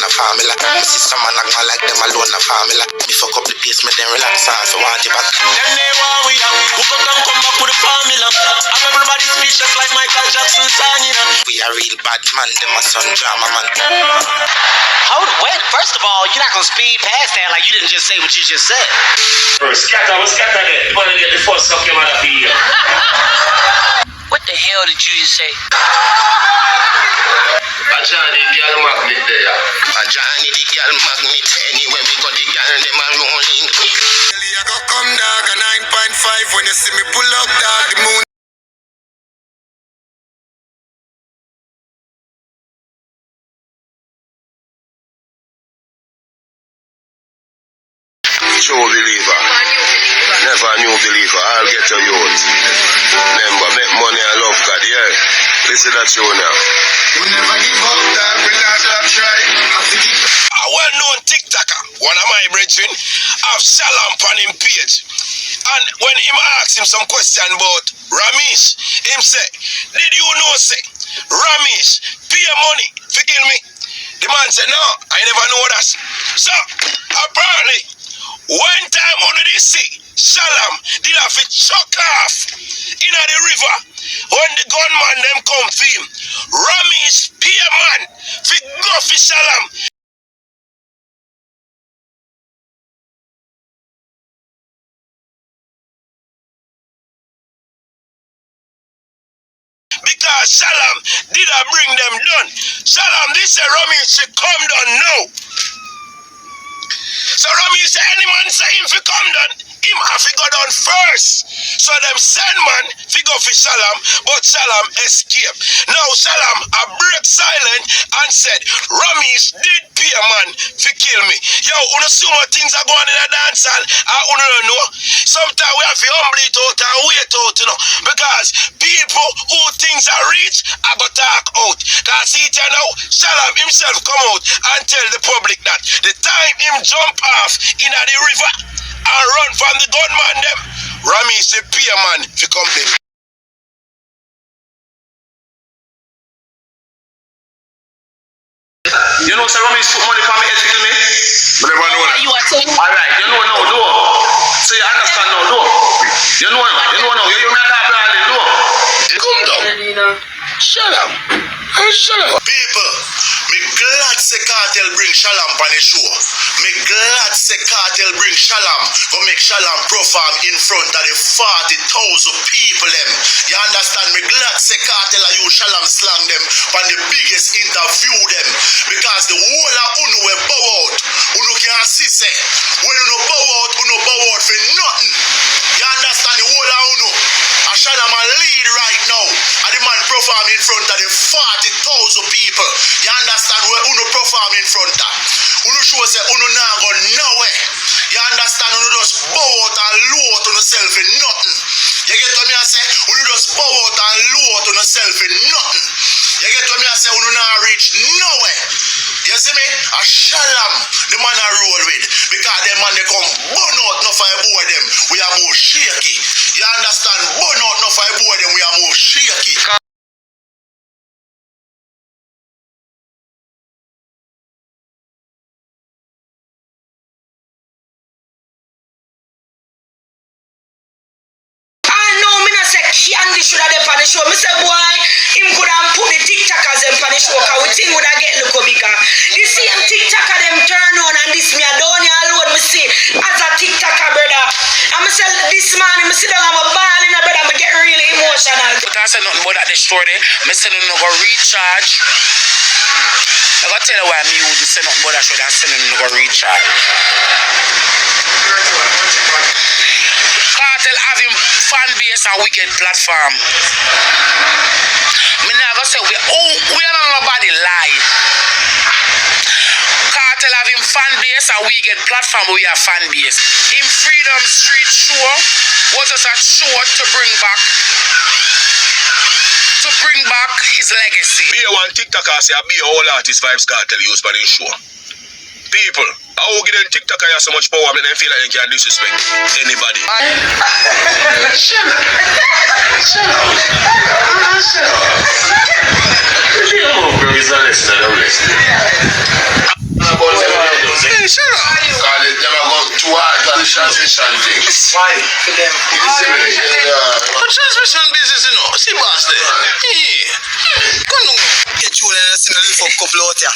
a formula. Me see some man a go like them alone a formula. Me fuck up the place, me then relax and so want it back. Them they want we up, who come back with the formula. And everybody speechless like Michael Jackson song, you know. We a real bad man, them a son drama man. Wait, first of all, you're not gonna speed past that like you didn't just say what you just said. Bro, scatter it. You wanna get the first suck your mother for you. What the hell did you just say? A Johnny the girl magnet there. A Johnny the girl magnet. Anywhere we go the girl them a rolling. You go come dog a 9.5 when you see me pull up dog the moon. True believer, never a new believer. I'll get your youth. Remember, make money and love God, yeah. Listen to that show now. We never give up, dog. We not stop trying. A well-known TikToker, one of my brethren, have Salam on him page. And when him ask him some question about Ramesh, him say, did you know, say, Ramesh pay money to kill me? The man said, no, I never know that. So, apparently, one time on the sea, Salam did have to chuck off in the river when the gunman them come for him. Ramesh pay man for go for Salam. Because Salam did bring them down. Salam, this Ramesh should come down now. So Ramesh say any man say him fi come down, him have to go down first. So them send man fi go for Salam, but Salam escape. Now Salam a break silent and said, Ramesh did pay a man fi kill me. Yo, you see what things are going in a dance hall, you don't know. Sometimes we have to humble it out and wait out, you know. Because people who things are reach, I go talk out. Cause see it now, Salam himself come out and tell the public that the time him jump off in the river and run from the gunman them, Ramesh say pay a man fi come there. You know, sir, Ramesh put money for me head to kill me? I never know that. You are saying? Alright, you know now, do. So you understand now, do. You know now, you make a plan, do. Come down. Shut up. Shut up. People, me glad say Kartel bring Shalom on the show. Me glad say Kartel bring Shalom go make Shalom perform in front of the 40,000 people them. You understand? Me glad say Kartel a use Shalom slang them on the biggest interview them. Because the whole of Uno will bow out. Uno can't see say. When Uno bow out for nothing. You understand? The whole of Uno. And Shalom a lead right now. And the man perform in front of the 40,000 people. You understand where Uno perform in front of? Uno show say Uno now go nowhere. You understand? Uno just bow out and low out on yourself in nothing. You get what me I say? Uno just bow out and low out on yourself in nothing. You get what me I say? Uno now reach nowhere. You see me? A Shalom, the man I roll with. Because them man they come burn out no for boy them. We are more shaky. You understand? Burn out no for boy them. We are more shaky. Candy should have done on the show. I say, boy, him could have put the TikTokers them on the show because we think would have get look bigger. The same TikToker them turn on and this me I don't alone me see as a TikToker brother. And I say this man, I sit down I'm a ball in a brother, I get really emotional. But I said nothing more that destroy them. I said them no go recharge. I gotta tell you why me wouldn't say nothing more that show than send them no go recharge. Kartel have him fan base and wicked platform. Me never say we are not nobody lie. Kartel have him fan base and we get platform we have fan base. In Freedom Street show was just a show to bring back his legacy. Be one TikToker say be a whole artist Vybz Kartel use for this show. People, how give them TikToker so much power and they feel like they can disrespect anybody. Shut up. You know, bro, he's not listening. I'm listening. Shut up. Because they never go too hard for the transmission thing. Why? For them. You see me? What transmission business, you know? See, boss there. Yeah. Come on. Get you and let's lift up couple out here.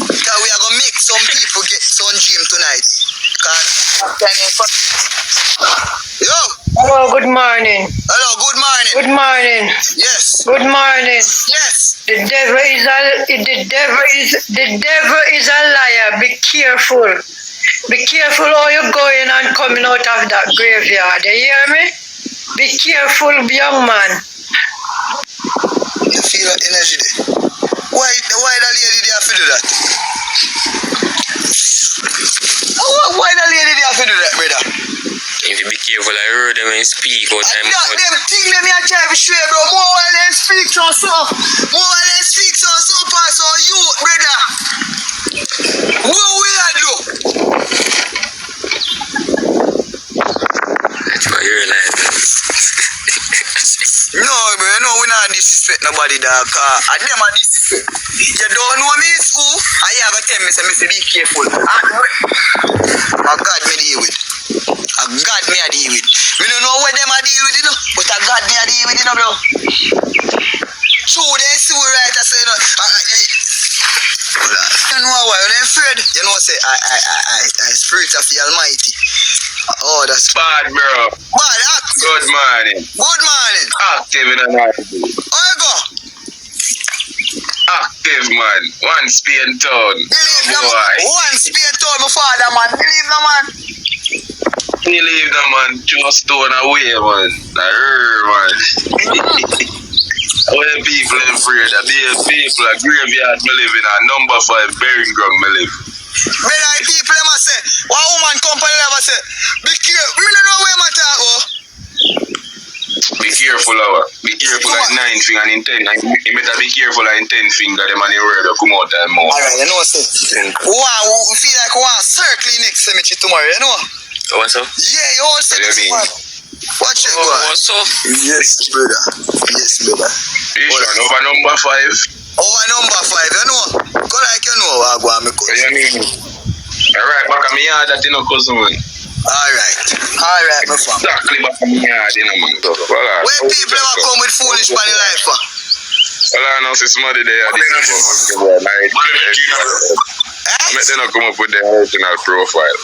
Because we are going to make some people get some dream tonight. Yo. Hello, good morning. Hello, good morning. Good morning. Yes. Good morning. Yes. The devil is a liar. Be careful. Be careful how you're going and coming out of that graveyard. You hear me? Be careful, young man. You feel that energy there? Why the lady there have to do that? Why the lady there have to do that, brother? If you be careful, I heard them and speak out time. Them thing them here try to show, bro. More while they speak so pass on you, brother. What will I do? That's what you realize. No, bro, no, we not disrespect nobody, dog. And them are disrespect. You don't know me, it's who? And you have to tell me, say, be careful. And God me deal with. And God me a deal with. We don't know what them a deal with, you know. But a God me a deal with, you know, bro. So they see we right, I say, you know. You know why? When I'm afraid, you know, say, I spirit of the Almighty. Oh, that's Bad, bro. bad. Active. Good morning. Good morning. Active in a night. Where you go? Active, man. One Spain town. Believe no man. One spear told my father, man. Believe no man. Believe them, man. Just stone away, man. I heard, man. When people are afraid, the people are graveyard me live in a number 5 burying ground me live. Brother, people them a say, one woman company never say, be careful. Me don't know where my talk, oh. Be careful, our. Be careful like 9 finger and 10. You better be careful like 10 finger. Them and the word will come out and more. Alright, you know what I say? We feel like we want circle next cemetery tomorrow, you know? What's up? Yeah, you all say What do this you mean? one. Watch it, boy. What's up? Yes, brother. Yes, brother. You sure? Over number 5? Over number 5, you know? Go like you know what I go and make What do you mean? Alright, back at me yard that you know, cousin, man. Alright, my fam. Exactly back at me yard, you know, man. When people ever come with foolish money life, Well, I know it's somebody there. I met them come up with the original profile.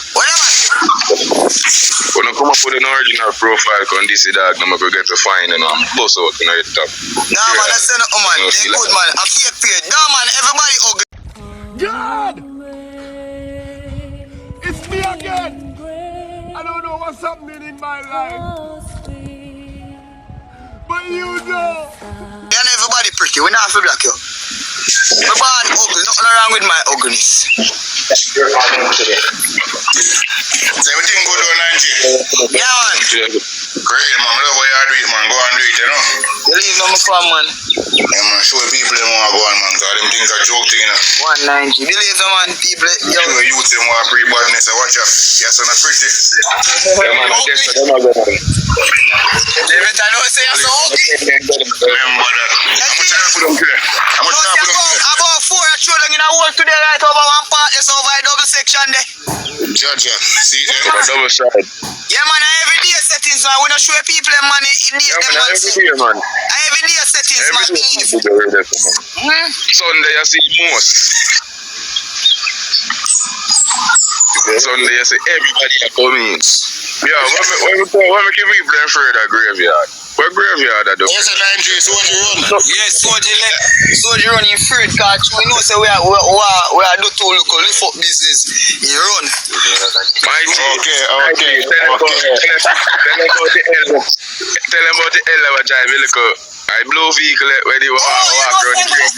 When I come up with an original profile, on this dog, I'm going to get to find and I'm boss out in the top. Nah, man, that's not man. They good, man. A fake page. Nah, man, everybody ugly. God! It's me again! I don't know what's happening in my life. But you know. And everybody pretty. We not have to block you. My born ugly. Nothing wrong with my ugliness. So everything good on 90. Yeah, man. Great, man. I love how you do it, man. Go and do it, you know. You leave no more fun, man. Yeah, man. Show people them want to go on, man. Because them things are joke thing, you know. 190. Believe no man, people. Yo. You know, youth them want to pre-badness. So watch out. Yes, I'm not pretty. Yeah, man, I guess I'm not going to. Every time I say you're so ugly. Remember that. How much time for them today? How much time for them today? About 4 children in a hole today, right over one part. It's over a double section there. Judge, yeah. See them? Double shot. Yeah, man, every day settings, man. We don't show people them money in days, Yeah, them man, man. every day, man. Every day settings, man. Every day, Believe. Sunday, I see most. Sunday, I see everybody are coming. Yeah, when we give people them further graveyard. What graveyard are those? What's the 9G? Soldier run. Yes, soldier run in afraid, cause we know say we are do too local lift up business. He run. My G. Okay. Tell them about the L of a drive vehicle. I blue vehicle where they walk around the graveyard.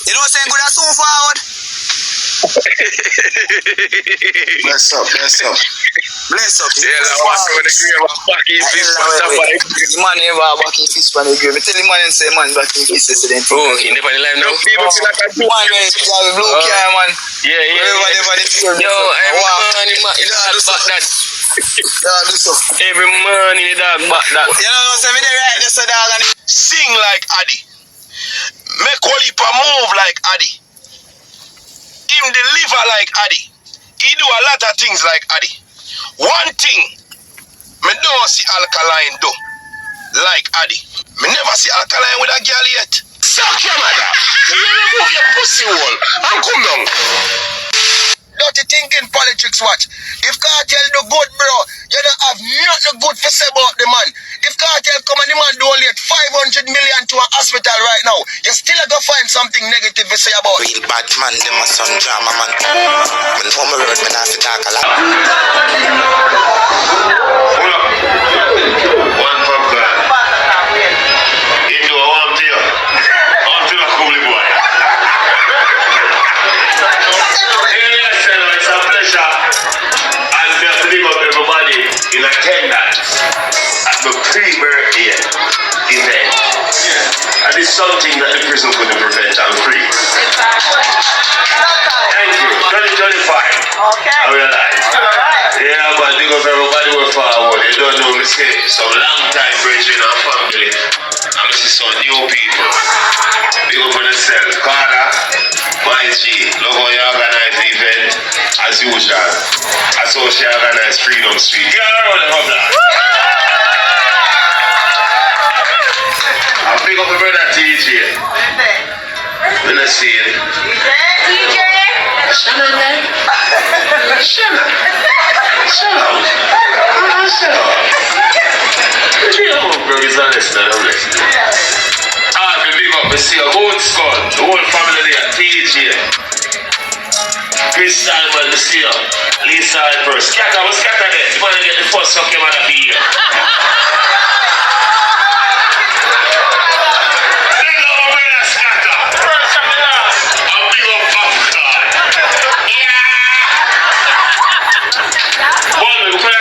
You know saying good as soon forward. Bless up. Bless up. Yeah, I walk around the graveyard, backing fist on top of it. The man never backing fist on the grave. Tell the man and say man backing fist incident. Oh, he never in life now. People feel like a blue man, have a blue car, man. Yeah. Yo, every morning, the dog back that. Every morning, the dog back that. You know, say me there right, that's a dog and Sing like Addy. Make Walipa move like Addy. Him deliver like Addy. He do a lot of things like Addy. One thing, me don't see Alkaline do like Addy. Me never see Alkaline with a girl yet. Suck your mother. You remove your pussy hole and come down. Dirty thinking politics, watch. If Kartel do good, bro, you don't have nothing good to say about the man. If Kartel come and the man donate 500 million to an hospital right now, you still have to find something negative to say about it. Real bad man, them a some drama man. When home road, me not to talk a lot. Hold up. One Popcaan. Into a warm tear. On to the coolie boy. It's a pleasure and just to big up everybody in attendance at the pre-birthday event. And it's something that the prison couldn't prevent. I'm free. Thank you. 2025. Okay. I realize. Yeah, but big up everybody we're forward. You don't know me say some long time bridging our family. I'm see some new people. Big up on yourself. Carla, my G, love how you organize the event as usual. As how she organize Freedom Street. Yeah, I love that. I'll pick up my brother TJ. When I see it. TJ? Shut up, man. Shut up. Shut up. Shut up. You know, bro, he's honest now, I'm listening. I'll be big up to see a whole skull, the whole family there, TJ. Chris Simon, the see you. Lisa first. Scatter, what's scatter there? You want to get the first suck your mother be here.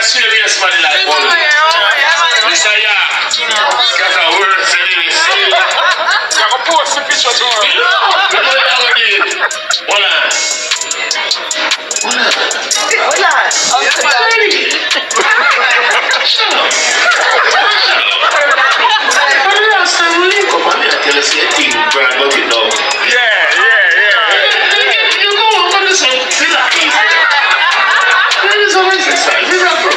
Serious money like one. This is scatter words and it is. You can post the picture to her. Hold on. Shut up. Last time we come on here, tell us your thing, Brad, but you know. Yeah. You go on this one. This is exercise. This is a bro.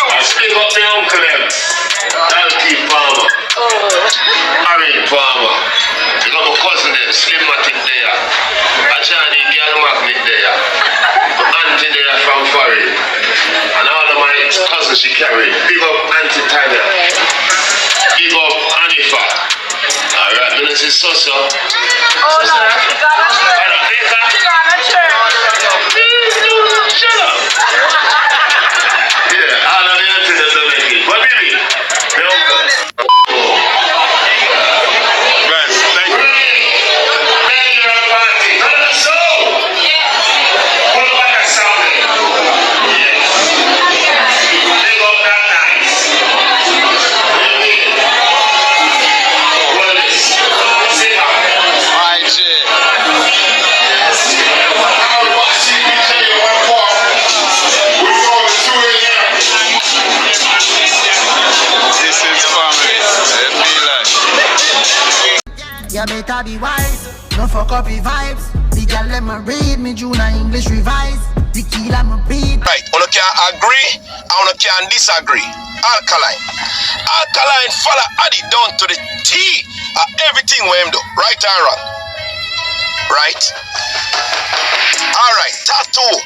I speak up the uncle them. Dalky Farmer. Aaron Farmer. You got my cousin them, Slimmatic there. Ajani Girl Magnet there. My auntie there from Foreign. And all of my cousins she carried. Big up Auntie Tyler. Big up Anifa. Alright, this is Sosa. Oh, no. Shut up! Yeah, all of the answers don't make it. But really, the uncle. Right, thank you. Thank you, party. So, what about that sound? Yes. Big up that nice. What is this? Sit down. You better be wise, no fuck up your vibes. The girl let me read me Junior English revise. The killer me beat. Right, one can agree, and one can disagree. Alkaline follow Addy down to the T of everything we him do, right and wrong. Right? Alright, tattoo.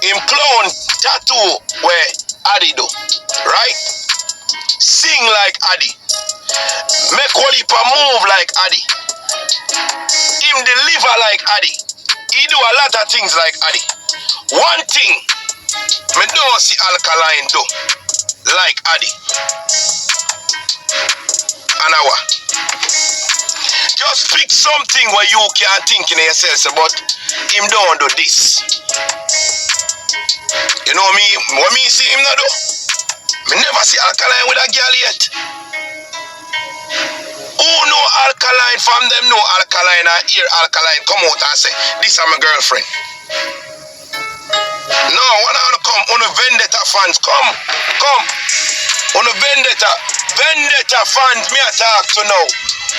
Him clone tattoo where Addy do. Right? Sing like Addy. Make Walipa move like Addy. Him deliver like Addy. He do a lot of things like Addy. One thing, me don't see Alkaline do like Addy. And hour. Just pick something where you can think in yourself, but him don't do this. You know me, what me see him not do? Me never see Alkaline with a girl yet. Who know Alkaline from them know Alkaline and hear Alkaline come out and say, this is my girlfriend. No, when I wanna come, on a Vendetta fans, come. On a Vendetta fans, me I talk to now.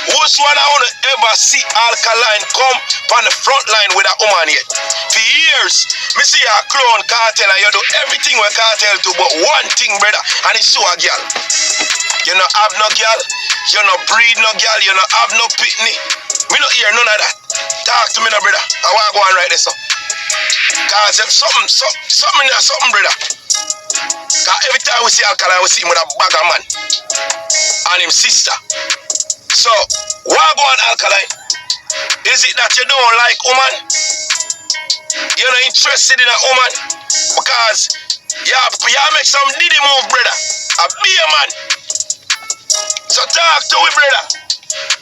Which one I wanna ever see Alkaline come on the front line with a woman yet? For years, me see a clone Cartel and you do everything with Cartel do, but one thing, brother, and it's show a girl. You no have no girl, you no breed no girl, you no have no pitney. We no hear none of that. Talk to me, no brother. I want to go on right there, so. Cause if something, brother. Cause every time we see Alkaline, we see him with a bag of man and him sister. So, why go on Alkaline? Is it that you don't like woman? You're not interested in a woman? Because you make some diddy move, brother. Be a man. So talk to we, brother.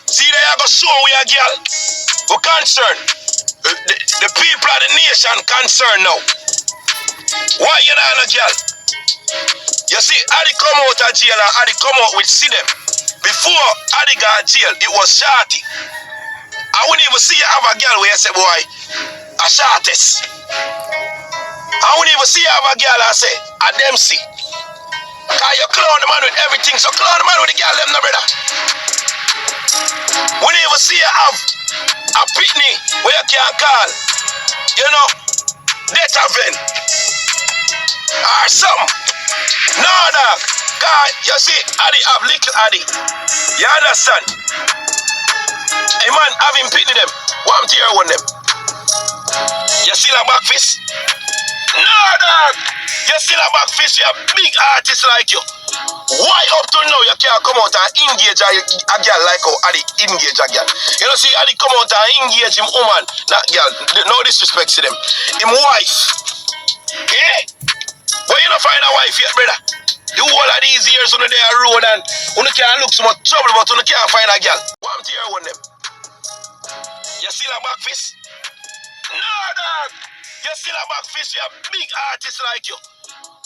See, they are going to show we a girl. We're concerned. The people of the nation concerned now. Why you not a girl? You see, Adi come out of jail and Adi come out with see them. Before Adi got jail, it was shorty. I wouldn't even see you have a girl where you say, boy, a shortest. I wouldn't even see you have a girl and say, a them see. Cause you clown the man with everything, so clown the man with the girl, them no brother. Wouldn't even see you have a pitney where you can call, you know, data van. Or something. No, dog. Cause you see, Adi have little Adi. You understand? A man having pitney them. One tier one them. You still a back fist? No, dog. You still a back fist. You a big artist like you. Why up to now you can't come out and engage a girl like how Adi engage a girl? You know, see, Adi come out and engage him woman, that girl. No disrespect to them. Him wife. Eh? But you don't find a wife yet, brother. The whole of these years on the road and you can't look so much trouble, but you can't find a girl. One tier one them. You still a back fist? No, dog. You still a back fist. You a big artist like you.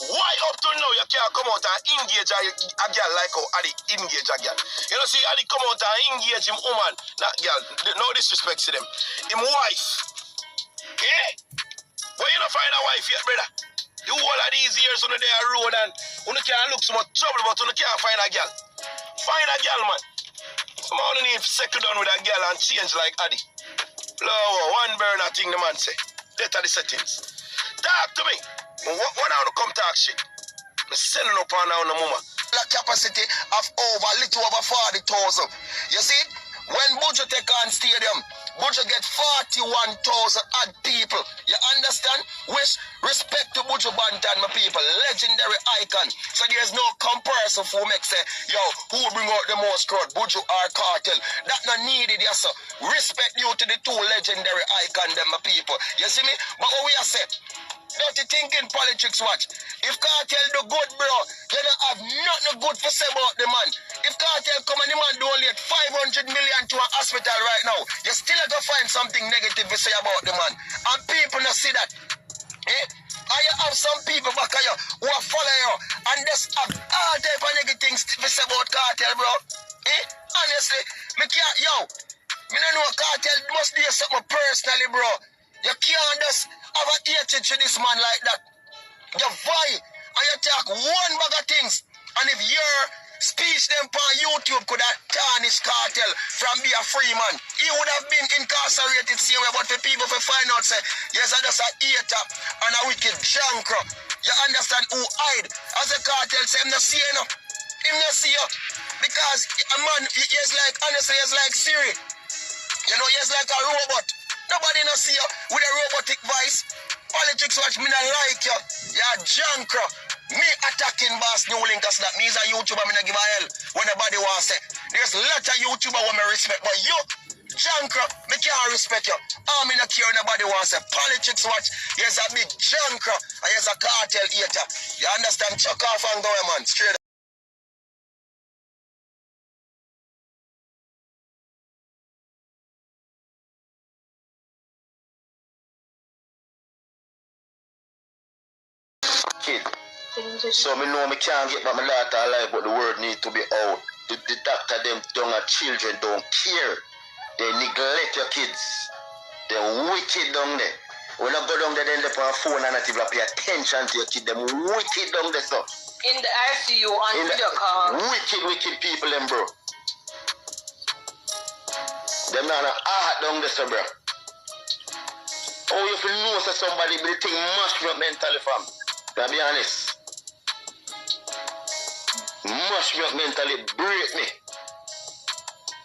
Why up to now you can't come out and engage a girl like how Adi engage a girl? You know, see, Adi come out and engage him woman, that girl. No disrespect to them. Him wife. Eh? But you don't find a wife yet, brother. The whole of these years on the road and you can't look so much trouble, but you can't find a girl. Find a girl, man. Some only need to settle down with a girl and change like Adi. Lower, one burner thing the man say. That are the settings. Talk to me. When I come talk shit, I'm sending up on now, mama. The capacity of little over 40,000. You see, when Buju take on stadium, Buju get 41,000 odd people. You understand? Wish respect to Buju Bantan, my people. Legendary icon. So there's no comparison for me say, yo, who bring out the most crowd, Buju or Cartel? That not needed, yes, sir. Respect you to the two legendary icon, them, my people. You see me? But what we are saying? Dirty thinking politics watch. If Cartel do good, bro, you don't have nothing good to say about the man. If Cartel come and the man do only 500 million to a hospital right now, you still have to find something negative to say about the man. And people not see that. Eh? And you have some people back here who are following you and just have all type of negative things to say about Cartel, bro. Eh? Honestly, me can't, yo, me don't know Cartel must do something personally, bro. You can't just have a hatred to this man like that. You vie and you talk one bag of things. And if your speech them on YouTube could have tarnished Cartel from be a free man, he would have been incarcerated same way. But for people to find out, say, yes, I just a hater and a wicked junker. You understand who hide? As a Cartel say, him not see you. Him not see you. Because a man, he's like, honestly, he's like Siri. You know, he's like a robot. Nobody not see you with a robotic voice. Politics watch me not like you. You're a junker. Me attacking Boss New Linkers that means a YouTuber me not give a hell when nobody wants say. There's a lot of YouTuber who me respect, but you, junker, me can't respect you. Me not care nobody wants say. Politics watch, here's a big junker and here's a Cartel hater. You understand? Chuck off and go, man. Straight up. Kid. So me know me can't get back my daughter alive, but the word need to be out. The doctor them young children don't care. They neglect your kids. They're wicked down there. When I go down there, then they put a phone and not even pay attention to your kid. Them wicked down there, so. In the ICU on video call. Wicked people them, bro. Them not a heart down there, so bro. Oh, you feel know say somebody be the thing mash me up mentally, fam. To be honest. Mash me up mentally, break me.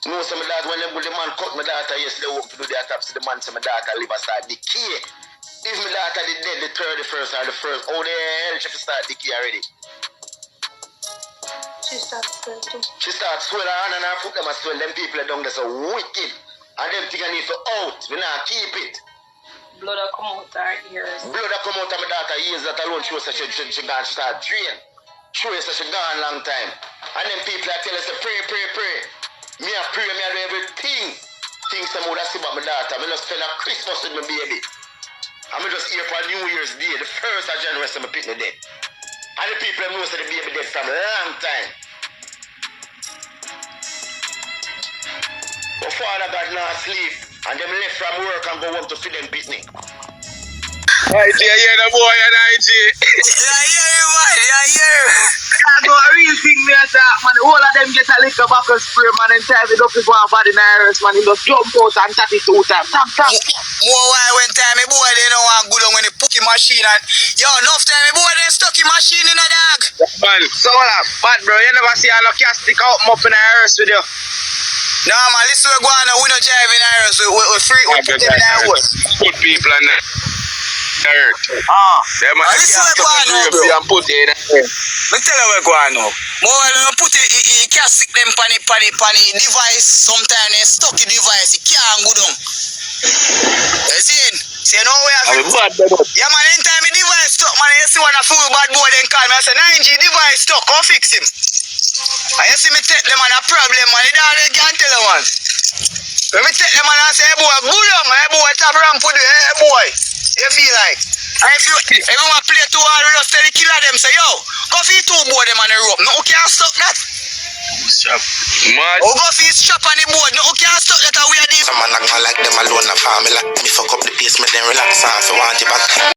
No, some of that when the man cut my daughter yesterday, walk to do the autopsy, the man say my daughter live start decay. If my daughter is dead the 31st or the 1st, how the hell she start decay already? She starts swelling. She starts swelling her hand and her foot them as swell. Them people are down there so wicked. And them things I need for out. We not keep it. Blood that come out her ears. Blood that come out of my daughter ears that alone shows that she gone, she start drain. Shows that she gone long time. And them people are tell us to pray, pray, pray. Me a pray, me a do everything. Things I would have seen about my daughter. I just spend a Christmas with my baby. I'm just here for New Year's Day, the 1st of January, so I pick me dead. And the people know that the baby dead from a long time. But Father God not sleep, and them left from work and go home to feed them picnic. Nigy, you hear the boy, Nigy? Yeah, man, yeah. I know a real thing me as man, all of them get a little buckle spray, man, and time it up to go and body virus, man, he just jump out and 32 times. Tap. More why when time me boy they don't want good on when they put in machine and yo, enough time me boy they stuck in machine in a dog. Man, So bad bro, you never see a no cat stick out up in the earth with you. Nah man, listen we go on we no drive in ours, we free, we put them in our house. put people on the earth. Them man listen can't we go on now, bro. and put it in. Me tell you we go on now. More when you put it, you can't stick them pani device, sometimes they stuck the device, it can't go down. You see it? Say no way I feel. Yeah man, anytime the device stuck, man, you see one a full bad boy then call me and say, Nigy, device stuck, go fix him. And you see me take them on a problem, man, they can't tell you one. When me take them on and say, hey boy, good on, hey boy, tap around for the, hey boy. You feel like? And if you want to play too hard, we just tell the killer them, say, yo, go for 2 board them on the rope. No, who can't stop that? Mad. Or go for his strap on the board. No, who can't stop that? We are this. Some man not gonna like them alone, a family. Me fuck up the pace, me then relax and so want it back.